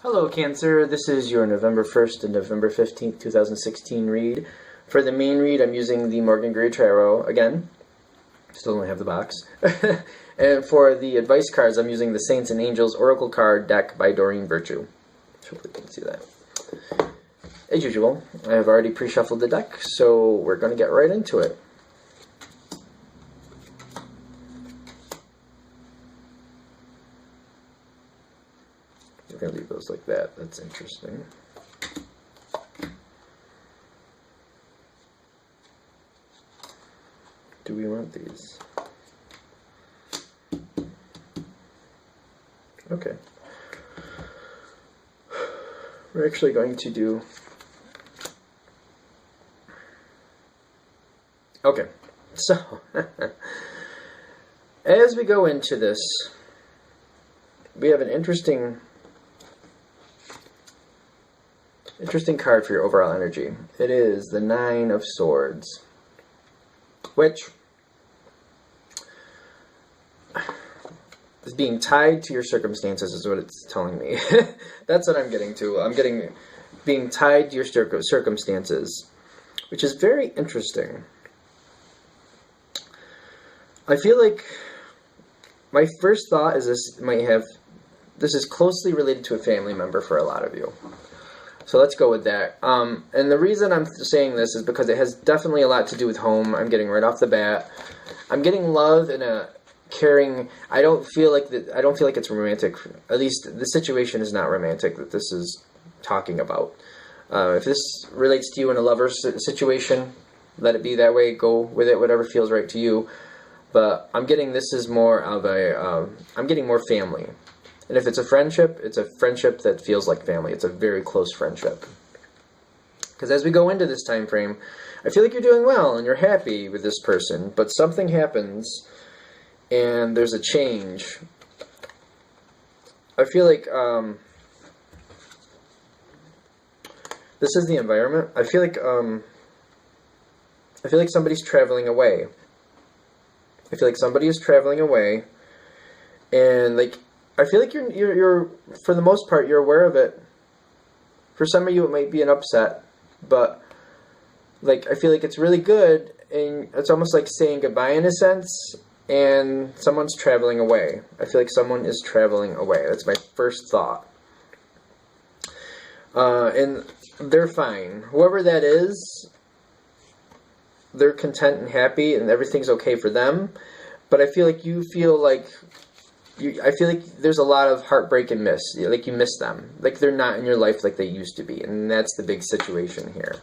Hello Cancer, this is your November 1st and November 15th, 2016 read. For the main read, I'm using the Morgan Gray Tarot again. Still don't have the box. And for the advice cards, I'm using the Saints and Angels Oracle card deck by Doreen Virtue. Hopefully you can see that. As usual, I have already pre-shuffled the deck, so we're going to get right into it. We're going to leave those like that. That's interesting. Do we want these? Okay. We're actually going to do... Okay. So, as we go into this, we have an interesting card for your overall energy. It is the Nine of Swords, which is being tied to your circumstances is what it's telling me. That's what I'm getting to. I'm getting being tied to your circumstances, which is very interesting. I feel like my first thought is this is closely related to a family member for a lot of you. So let's go with that. And the reason I'm saying this is because it has definitely a lot to do with home. I'm getting right off the bat. I'm getting love in a caring. I don't feel like it's romantic. At least the situation is not romantic that this is talking about. If this relates to you in a lover situation, let it be that way. Go with it. Whatever feels right to you. But I'm getting this is more of a. I'm getting more family. And if it's a friendship that feels like family. It's a very close friendship. Because as we go into this time frame, I feel like you're doing well and you're happy with this person, but something happens and there's a change. I feel like this is the environment. I feel like somebody's traveling away. I feel like somebody is traveling away, and like. I feel like you're for the most part you're aware of it. For some of you it might be an upset, but like I feel like it's really good, and it's almost like saying goodbye in a sense, and someone's traveling away. I feel like someone is traveling away. That's my first thought. And they're fine. Whoever that is, they're content and happy and everything's okay for them, but I feel like you feel like I feel like there's a lot of heartbreak and miss. Like you miss them. Like they're not in your life like they used to be. And that's the big situation here.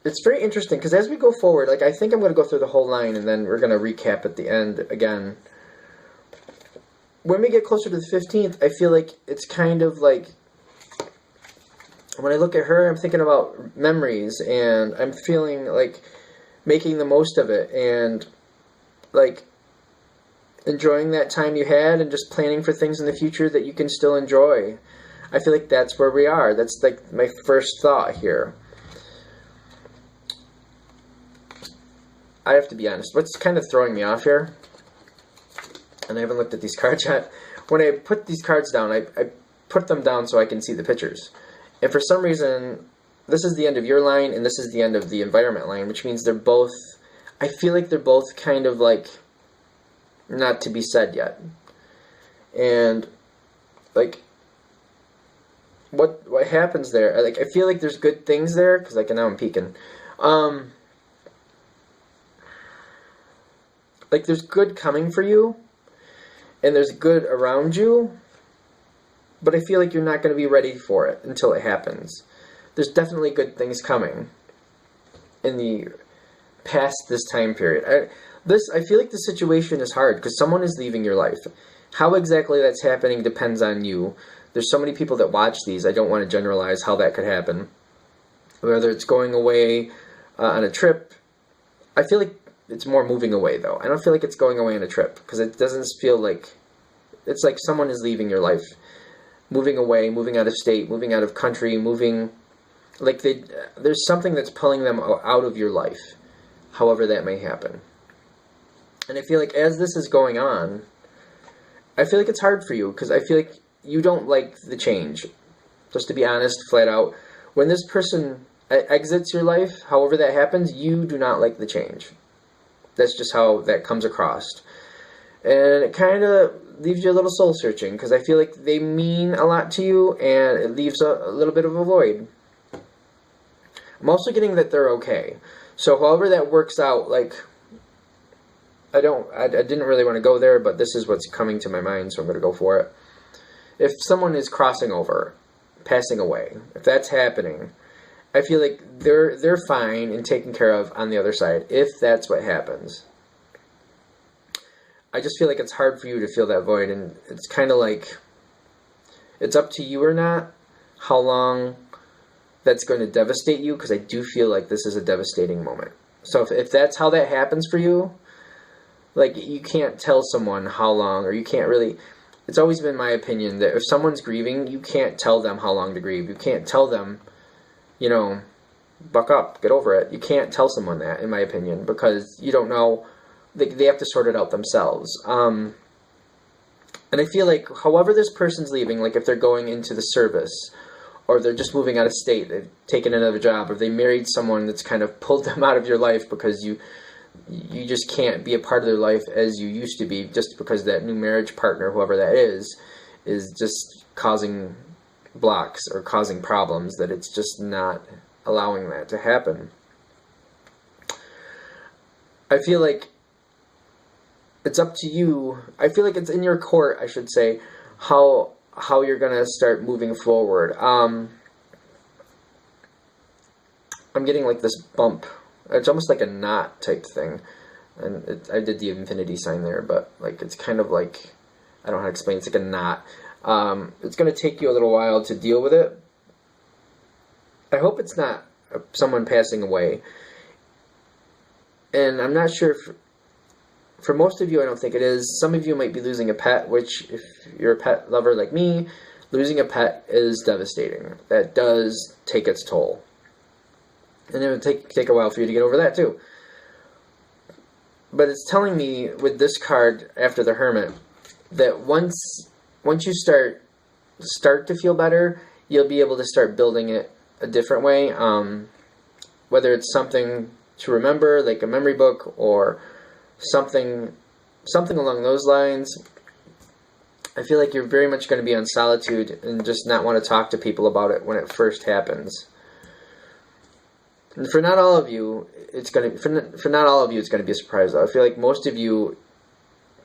It's very interesting because as we go forward, like I think I'm going to go through the whole line and then we're going to recap at the end again. When we get closer to the 15th, I feel like it's kind of like, when I look at her, I'm thinking about memories and I'm feeling like making the most of it and like enjoying that time you had and just planning for things in the future that you can still enjoy. I feel like that's where we are. That's like my first thought here. I have to be honest. What's kind of throwing me off here, and I haven't looked at these cards yet, when I put these cards down, I put them down so I can see the pictures. And for some reason, this is the end of your line and this is the end of the environment line, which means they're both, I feel like they're both kind of like not to be said yet. And like what happens there, like I feel like there's good things there because like now I'm peeking, like there's good coming for you and there's good around you, but I feel like you're not going to be ready for it until it happens. There's definitely good things coming in the past this time period. I feel like the situation is hard because someone is leaving your life. How exactly that's happening depends on you. There's so many people that watch these. I don't want to generalize how that could happen. Whether it's going away on a trip. I feel like it's more moving away though. I don't feel like it's going away on a trip because it doesn't feel like... It's like someone is leaving your life. Moving away, moving out of state, moving out of country, moving... Like there's something that's pulling them out of your life. However that may happen. And I feel like as this is going on, I feel like it's hard for you because I feel like you don't like the change. Just to be honest, flat out. When this person exits your life, however that happens, you do not like the change. That's just how that comes across. And it kind of leaves you a little soul searching, because I feel like they mean a lot to you, and it leaves a little bit of a void. I'm also getting that they're okay. So however that works out, like, I didn't really want to go there, but this is what's coming to my mind, so I'm going to go for it. If someone is crossing over, passing away, if that's happening, I feel like they're fine and taken care of on the other side, if that's what happens. I just feel like it's hard for you to feel that void, and it's kind of like, it's up to you or not how long that's going to devastate you, because I do feel like this is a devastating moment. So if that's how that happens for you, like, you can't tell someone how long, or you can't really, it's always been my opinion that if someone's grieving, you can't tell them how long to grieve. You can't tell them, you know, buck up, get over it. You can't tell someone that, in my opinion, because you don't know. They have to sort it out themselves. And I feel like however this person's leaving, like if they're going into the service, or they're just moving out of state, they've taken another job, or they married someone that's kind of pulled them out of your life because you just can't be a part of their life as you used to be, just because that new marriage partner, whoever that is just causing blocks or causing problems, that it's just not allowing that to happen. I feel like it's up to you. I feel like it's in your court, I should say, how you're going to start moving forward. I'm getting like this bump. It's almost like a knot type thing. And I did the infinity sign there, but like it's kind of like, I don't know how to explain, it's like a knot. It's going to take you a little while to deal with it. I hope it's not someone passing away. And I'm not sure if, for most of you, I don't think it is. Some of you might be losing a pet, which, if you're a pet lover like me, losing a pet is devastating. That does take its toll. And it would take a while for you to get over that, too. But it's telling me, with this card, after the Hermit, that once you start to feel better, you'll be able to start building it a different way. Whether it's something to remember, like a memory book, or something along those lines. I feel like you're very much going to be on solitude and just not want to talk to people about it when it first happens. And for not all of you, it's going to be a surprise, though. I feel like most of you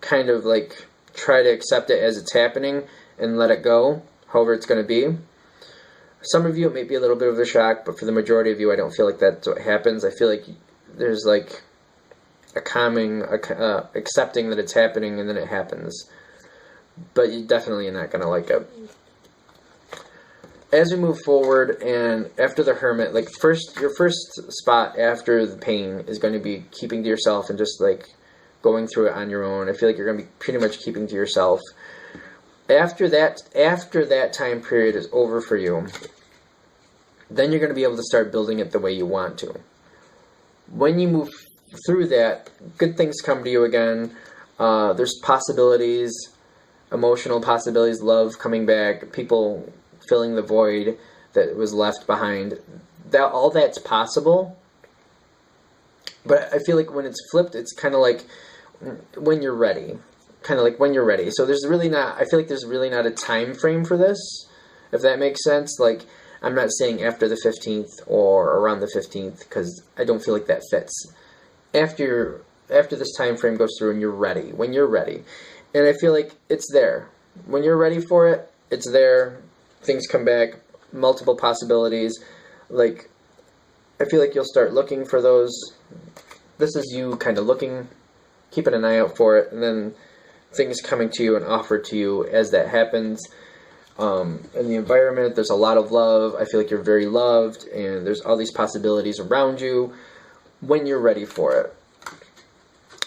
kind of like try to accept it as it's happening and let it go, however it's going to be. Some of you, it may be a little bit of a shock, but for the majority of you, I don't feel like that's what happens. I feel like there's like a calming, accepting that it's happening, and then it happens. But you definitely are not going to like it. As we move forward, and after the Hermit, like your first spot after the pain is going to be keeping to yourself and just like going through it on your own. I feel like you're going to be pretty much keeping to yourself. After that time period is over for you, then you're going to be able to start building it the way you want to. When you move through that, good things come to you again. There's possibilities, emotional possibilities, love coming back, people filling the void that was left behind. All that's possible. But I feel like when it's flipped, it's kind of like when you're ready. Kind of like when you're ready. So I feel like there's really not a time frame for this, if that makes sense. Like, I'm not saying after the 15th or around the 15th, because I don't feel like that fits. After this time frame goes through and you're ready, when you're ready. And I feel like it's there. When you're ready for it, it's there. Things come back, multiple possibilities. Like, I feel like you'll start looking for those. This is you kind of looking, keeping an eye out for it, and then things coming to you and offered to you as that happens. In the environment, there's a lot of love. I feel like you're very loved, and there's all these possibilities around you when you're ready for it.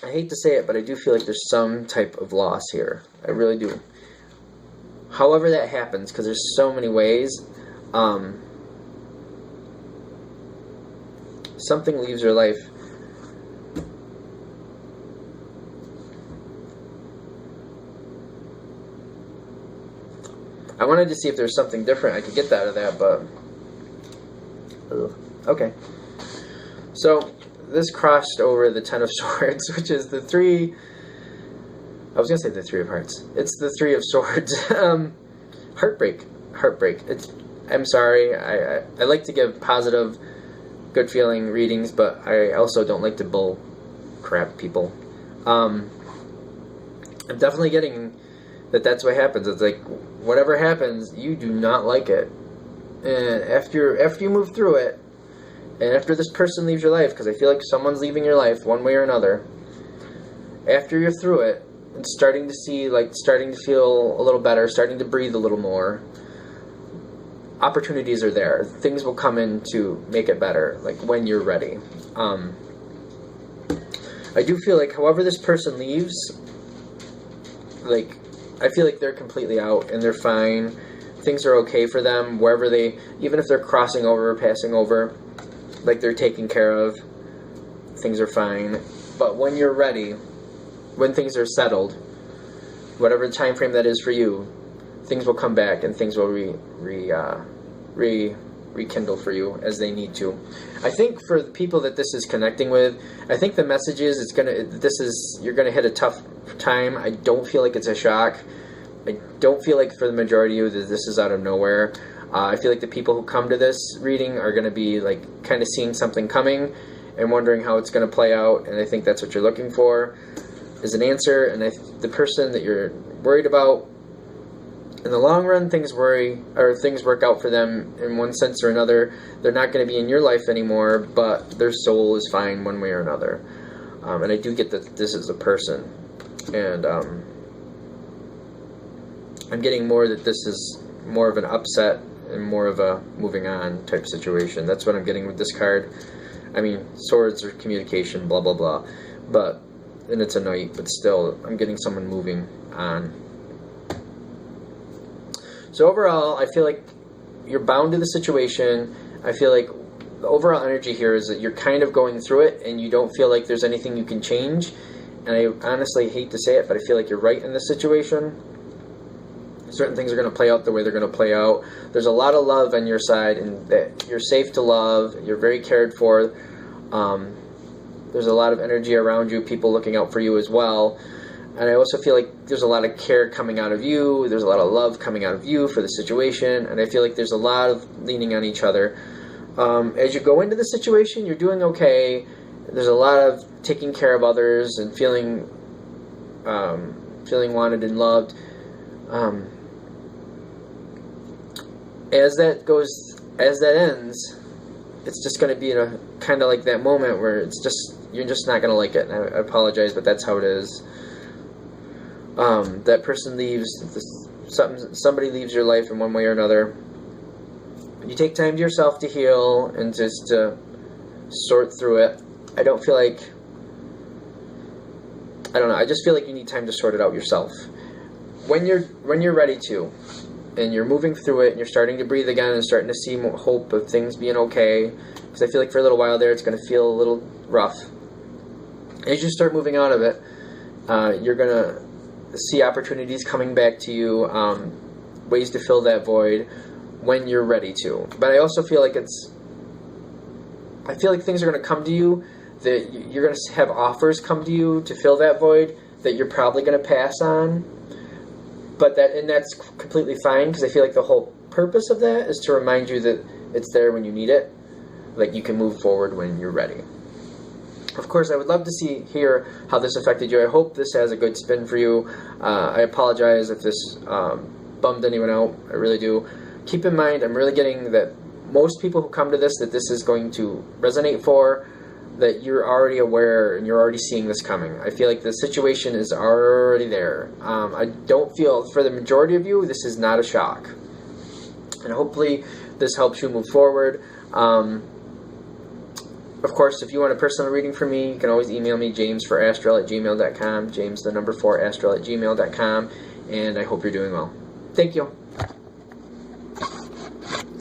I hate to say it, but I do feel like there's some type of loss here. I really do. However that happens, because there's so many ways, something leaves your life. I wanted to see if there's something different I could get out of that, but okay. So this crossed over the Ten of Swords, which is the three. I was gonna say the Three of Hearts. It's the Three of Swords. Heartbreak. I'm sorry. I like to give positive, good feeling readings, but I also don't like to bull crap people. I'm definitely getting that that's what happens. It's like whatever happens, you do not like it, and after you move through it, and after this person leaves your life, because I feel like someone's leaving your life one way or another. After you're through it and starting to feel a little better, starting to breathe a little more, opportunities are there. Things will come in to make it better, like when you're ready. I do feel like however this person leaves, like, I feel like they're completely out and they're fine. Things are okay for them wherever even if they're crossing over or passing over, like they're taken care of. Things are fine. But when you're ready, when things are settled, whatever time frame that is for you, things will come back and things will rekindle for you as they need to. I think for the people that this is connecting with, I think the message is you're gonna hit a tough time. I don't feel like it's a shock. I don't feel like for the majority of you that this is out of nowhere. I feel like the people who come to this reading are going to be like kind of seeing something coming and wondering how it's going to play out, and I think that's what you're looking for is an answer. And the person that you're worried about, in the long run, things work out for them in one sense or another. They're not going to be in your life anymore, but their soul is fine one way or another. And I do get that this is a person, and I'm getting more that this is more of an upset and more of a moving on type situation. That's what I'm getting with this card. I mean, swords are communication, blah, blah, blah. And it's a knight, but still, I'm getting someone moving on. So overall, I feel like you're bound to the situation. I feel like the overall energy here is that you're kind of going through it and you don't feel like there's anything you can change. And I honestly hate to say it, but I feel like you're right in this situation. Certain things are going to play out the way they're going to play out. There's a lot of love on your side, and that you're safe to love. You're very cared for. There's a lot of energy around you, people looking out for you as well. And I also feel like there's a lot of care coming out of you. There's a lot of love coming out of you for the situation. And I feel like there's a lot of leaning on each other. As you go into the situation, you're doing okay. There's a lot of taking care of others and feeling wanted and loved. As that ends, it's just going to be in a kind of like that moment where you're just not going to like it. And I apologize, but that's how it is. That person leaves, somebody leaves your life in one way or another. You take time to yourself to heal and just to sort through it. I don't know, I just feel like you need time to sort it out yourself. When you're ready to, and you're moving through it, and you're starting to breathe again, and starting to see more hope of things being okay, because I feel like for a little while there, it's going to feel a little rough. As you start moving out of it, you're going to see opportunities coming back to you, ways to fill that void when you're ready to. But I also feel like things are going to come to you, that you're going to have offers come to you to fill that void that you're probably going to pass on. But that's completely fine, because I feel like the whole purpose of that is to remind you that it's there when you need it. Like, you can move forward when you're ready. Of course, I would love to hear how this affected you. I hope this has a good spin for you. I apologize if this bummed anyone out. I really do. Keep in mind, I'm really getting that most people who come to this, that this is going to resonate for, that you're already aware and you're already seeing this coming. I feel like the situation is already there. I don't feel, for the majority of you, this is not a shock. And hopefully this helps you move forward. Of course, if you want a personal reading from me, you can always email me, james4astral@gmail.com, james4astral@gmail.com, and I hope you're doing well. Thank you.